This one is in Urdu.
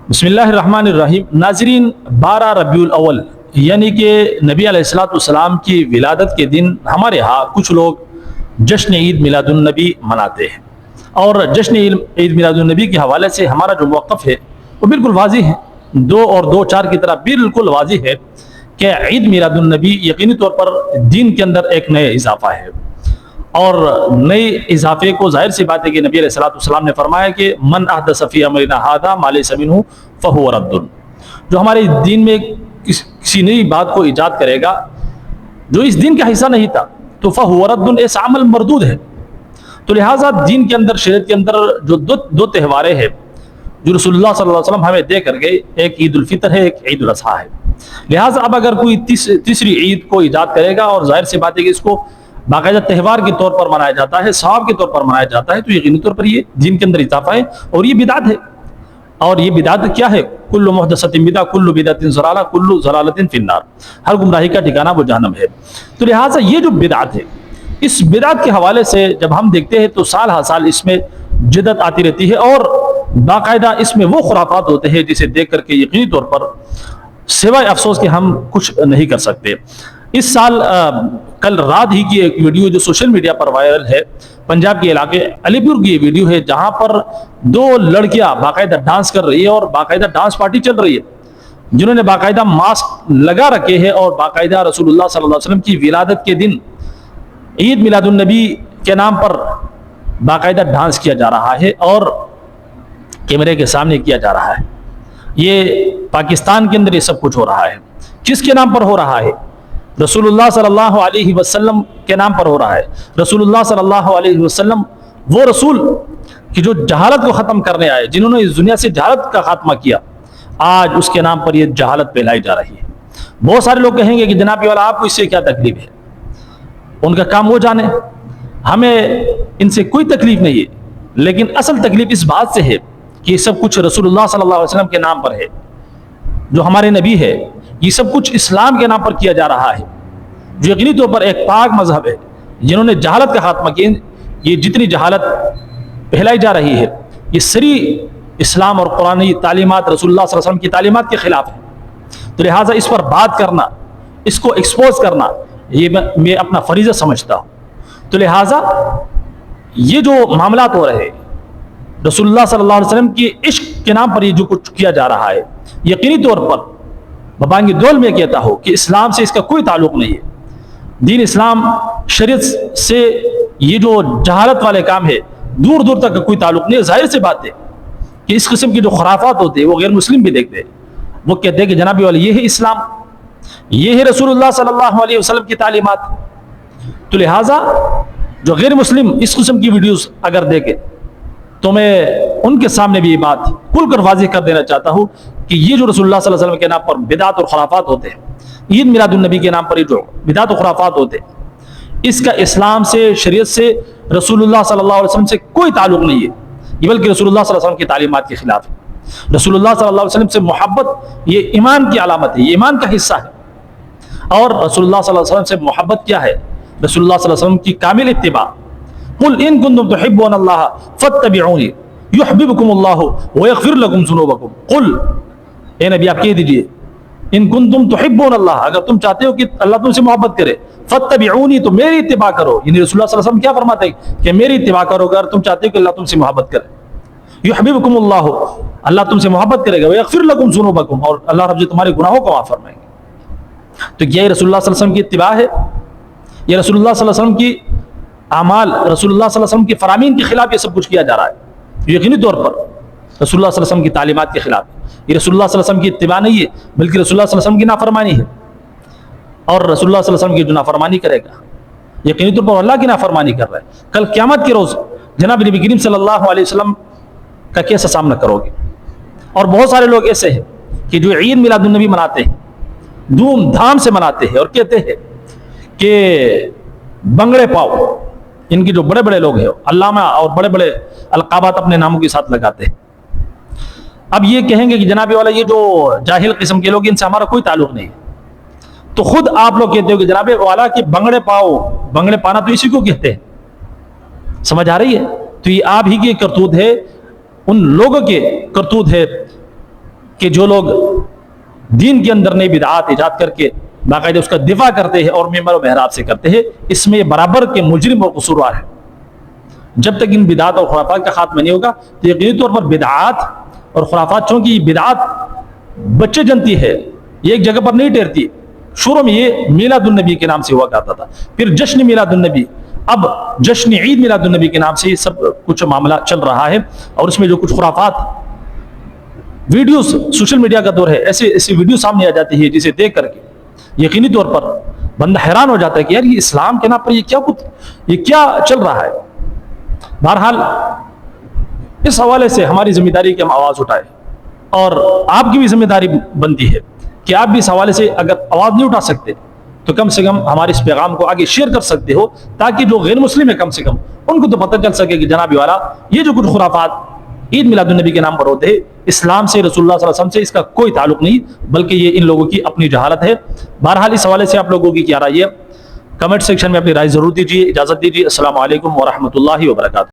بسم اللہ الرحمن الرحیم۔ ناظرین، 12 ربیع الاول یعنی کہ نبی علیہ الصلوۃ والسلام کی ولادت کے دن ہمارے ہاں کچھ لوگ جشن عید میلاد النبی مناتے ہیں، اور جشن عید میلاد النبی کے حوالے سے ہمارا جو موقف ہے وہ بالکل واضح ہے، 2 اور 2 4 کی طرح بالکل واضح ہے کہ عید میلاد النبی یقینی طور پر دین کے اندر ایک نئے اضافہ ہے، اور نئے اضافے کو ظاہر سی بات ہے کہ نبی علیہ الصلوۃ والسلام نے فرمایا کہ من احدث فی امرنا ھذا ما لیس منہ فہو رد، جو ہمارے دین میں کسی نئی بات کو ایجاد کرے گا جو اس دین کا حصہ نہیں تھا تو فہو رد، ایسا عمل مردود ہے۔ تو لہٰذا دین کے اندر، شریعت کے اندر جو دو تہواریں ہیں جو رسول اللہ صلی اللہ علیہ وسلم ہمیں دے کر گئے، ایک عید الفطر ہے، ایک عید الاضحیٰ ہے، لہٰذا اب اگر کوئی تیسری عید کو ایجاد کرے گا اور ظاہر سی بات ہے کہ اس کو باقاعدہ تہوار کے طور پر منایا جاتا ہے، ثواب کے طور پر منایا جاتا ہے، تو یقینی طور پر یہ دین کے اندر اضافہ ہے اور یہ بدعت ہے۔ اور یہ بدعت کیا ہے؟ کل محدثۃ بدعہ، کل بدعۃ ضلالہ، کل ضلالۃ فی النار، ہر گمراہی کا ٹھکانہ وہ جہنم ہے۔ تو لہٰذا یہ جو بدعت ہے، اس بدعت کے حوالے سے جب ہم دیکھتے ہیں تو سال ہر سال اس میں جدت آتی رہتی ہے، اور باقاعدہ اس میں وہ خرافات ہوتے ہیں جسے دیکھ کر کے یقینی طور پر سوائے افسوس کہ ہم کچھ نہیں کر سکتے۔ اس سال کل رات ہی کی ایک ویڈیو جو سوشل میڈیا پر وائرل ہے، پنجاب کے علاقے علی پور کی یہ ویڈیو ہے، جہاں پر 2 لڑکیاں باقاعدہ ڈانس کر رہی ہے اور باقاعدہ ڈانس پارٹی چل رہی ہے، جنہوں نے باقاعدہ ماسک لگا رکھے ہیں اور باقاعدہ رسول اللہ صلی اللہ علیہ وسلم کی ولادت کے دن عید میلاد النبی کے نام پر باقاعدہ ڈانس کیا جا رہا ہے اور کیمرے کے سامنے کیا جا رہا ہے۔ یہ پاکستان کے اندر یہ سب کچھ ہو رہا ہے، کس کے نام پر ہو رہا ہے؟ رسول اللہ صلی اللہ علیہ وسلم کے نام پر ہو رہا ہے۔ رسول اللہ صلی اللہ علیہ وسلم وہ رسول کہ جو جہالت کو ختم کرنے آئے، جنہوں نے اس دنیا سے جہالت کا خاتمہ کیا، آج اس کے نام پر یہ جہالت پھیلائی جا رہی ہے۔ بہت سارے لوگ کہیں گے کہ جناب والا آپ کو اس سے کیا تکلیف ہے، ان کا کام وہ جانے، ہمیں ان سے کوئی تکلیف نہیں ہے، لیکن اصل تکلیف اس بات سے ہے کہ یہ سب کچھ رسول اللہ صلی اللہ علیہ وسلم کے نام پر ہے، جو ہمارے نبی ہے، یہ سب کچھ اسلام کے نام پر کیا جا رہا ہے، جو یقینی طور پر ایک پاک مذہب ہے، جنہوں نے جہالت کا خاتمہ کیا۔ یہ جتنی جہالت پھیلائی جا رہی ہے، یہ سری اسلام اور قرآنی تعلیمات، رسول اللہ صلی اللہ علیہ وسلم کی تعلیمات کے خلاف ہے۔ تو لہٰذا اس پر بات کرنا، اس کو ایکسپوز کرنا، یہ میں اپنا فریضہ سمجھتا ہوں۔ تو لہٰذا یہ جو معاملات ہو رہے ہیں، رسول اللہ صلی اللہ علیہ وسلم کی عشق کے نام پر یہ جو کچھ کیا جا رہا ہے، یقینی طور پر ببانگ دول میں کہتا ہوں کہ اسلام سے اس کا کوئی تعلق نہیں ہے۔ دین اسلام شریعت سے یہ جو جہالت والے کام ہے، دور دور تک کوئی تعلق نہیں ہے۔ ظاہر سے بات ہے کہ اس قسم کی جو خرافات ہوتے ہیں وہ غیر مسلم بھی دیکھتے ہیں، وہ کہتے ہیں کہ جناب والے یہ ہے اسلام، یہ ہے رسول اللہ صلی اللہ علیہ وسلم کی تعلیمات۔ تو لہٰذا جو غیر مسلم اس قسم کی ویڈیوز اگر دیکھے تو میں ان کے سامنے بھی یہ بات کھل کر واضح کر دینا چاہتا ہوں کہ یہ جو رسول اللہ صلی اللہ علیہ وسلم کے نام پر بدعت اور خرافات ہوتے ہیں، عید میلاد النبی کے نام پر یہ جو بدعت و خرافات ہوتے ہیں، اس کا اسلام سے، شریعت سے، رسول اللہ صلی اللہ علیہ وسلم سے کوئی تعلق نہیں ہے، یہ بلکہ رسول اللہ صلی اللہ علیہ وسلم کی تعلیمات کے خلاف ہے۔ رسول اللہ صلی اللہ علیہ وسلم سے محبت یہ ایمان کی علامت ہے، یہ ایمان کا حصہ ہے۔ اور رسول اللہ صلی اللہ علیہ وسلم سے محبت کیا ہے؟ رسول اللہ صلی اللہ علیہ وسلم کی کامل اتباع۔ قل ان کنتم تحبون اللہ فاتبعونی یحببکم اللہ ویغفر لکم ذنوبکم۔ قل، اے نبی آپ کہہ دیجئے، ان کنتم تحبون اللہ، اگر تم چاہتے ہو کہ اللہ تم سے محبت کرے، فاتبعونی، تو میری اتباع کرو۔ یعنی رسول اللہ صلی اللہ علیہ وسلم کیا فرماتے ہیں کہ میری اتباع کرو اگر تم چاہتے ہو کہ اللہ تم سے محبت کرے۔ یحببکم اللہ، اللہ تم سے محبت کرے گا، ویغفر لکم ذنوبکم، اور اللہ رب تمہارے گناہوں کو معاف فرمائیں گے۔ تو یہ رسول اللہ صلی اللہ علیہ وسلم کی اتباع ہے، یہ رسول اللہ صلی اللہ علیہ وسلم کی اعمال، رسول اللہ صلی اللہ علیہ وسلم کی فرامین کے خلاف یہ سب کچھ کیا جا رہا ہے، یقینی طور پر رسول اللہ صلی اللہ علیہ وسلم کی تعلیمات کے خلاف۔ یہ رسول اللہ صلی اللہ علیہ وسلم کی اتباع نہیں ہے، بلکہ رسول اللہ صلی اللہ علیہ وسلم کی نافرمانی ہے، اور رسول اللہ صلی اللہ علیہ وسلم کی جو نافرمانی کرے گا یقینی طور پر اللہ کی نافرمانی کر رہا ہے۔ کل قیامت کے روز جناب نبی کریم صلی اللہ علیہ وسلم کا کیسا سامنا کرو گے؟ اور بہت سارے لوگ ایسے ہیں کہ جو عید میلاد النبی مناتے ہیں، دھوم دھام سے مناتے ہیں، اور کہتے ہیں کہ بنگڑے پاؤ، ان کے جو بڑے بڑے لوگ ہیں علامہ اور بڑے بڑے القابات اپنے ناموں کے ساتھ لگاتے ہیں۔ اب یہ کہیں گے کہ جناب والا یہ جو جاہل قسم کے لوگ، ان سے ہمارا کوئی تعلق نہیں ہے۔ تو خود آپ لوگ کہتے ہو کہ جناب والا کہ بنگڑے پاؤ، بنگڑے پانا تو اسی کو کہتے ہیں، سمجھ آ رہی ہے؟ تو یہ آپ ہی کی کرتوت ہے، ان لوگوں کے کرتوت ہے کہ جو لوگ دین کے اندر نئی بدعات ایجاد کر کے باقاعدہ اس کا دفاع کرتے ہیں اور ممبر و محراب سے کرتے ہیں، اس میں برابر کے مجرم اور قصوروار ہیں۔ جب تک ان بدعات اور خرافات کا خاتمہ نہیں ہوگا تو یقینی طور پر بدعات اور خرافات، چونکہ بدعات بچے جنتی ہے، یہ ایک جگہ پر نہیں ٹھہرتی۔ شروع میں یہ میلاد النبی کے نام سے ہوا کرتا تھا، پھر جشن میلاد النبی، اب جشن عید میلاد النبی کے نام سے یہ سب کچھ معاملہ چل رہا ہے۔ اور اس میں جو کچھ خرافات ویڈیوز، سوشل میڈیا کا دور ہے، ایسی ویڈیو سامنے آ جاتی ہے جسے دیکھ کر کے یقینی طور پر بندہ حیران ہو جاتا ہے کہ یار یہ اسلام کے نام پر یہ کیا چل رہا ہے۔ بہرحال اس حوالے سے ہماری ذمہ داری کہ ہم آواز اٹھائیں، اور آپ کی بھی ذمہ داری بنتی ہے کہ آپ بھی اس حوالے سے اگر آواز نہیں اٹھا سکتے تو کم سے کم ہمارے اس پیغام کو آگے شیئر کر سکتے ہو، تاکہ جو غیر مسلم ہے کم سے کم ان کو تو پتہ چل سکے کہ جناب والا یہ جو کچھ خرافات عید میلاد النبی کے نام پر ہوتے ہیں، اسلام سے، رسول اللہ صلی اللہ علیہ وسلم سے اس کا کوئی تعلق نہیں، بلکہ یہ ان لوگوں کی اپنی جہالت ہے۔ بہرحال اس حوالے سے آپ لوگوں کی کیا رائے ہے؟ کمنٹ سیکشن میں اپنی رائے ضرور دیجیے۔ اجازت دیجیے، السلام علیکم ورحمۃ اللہ وبرکاتہ۔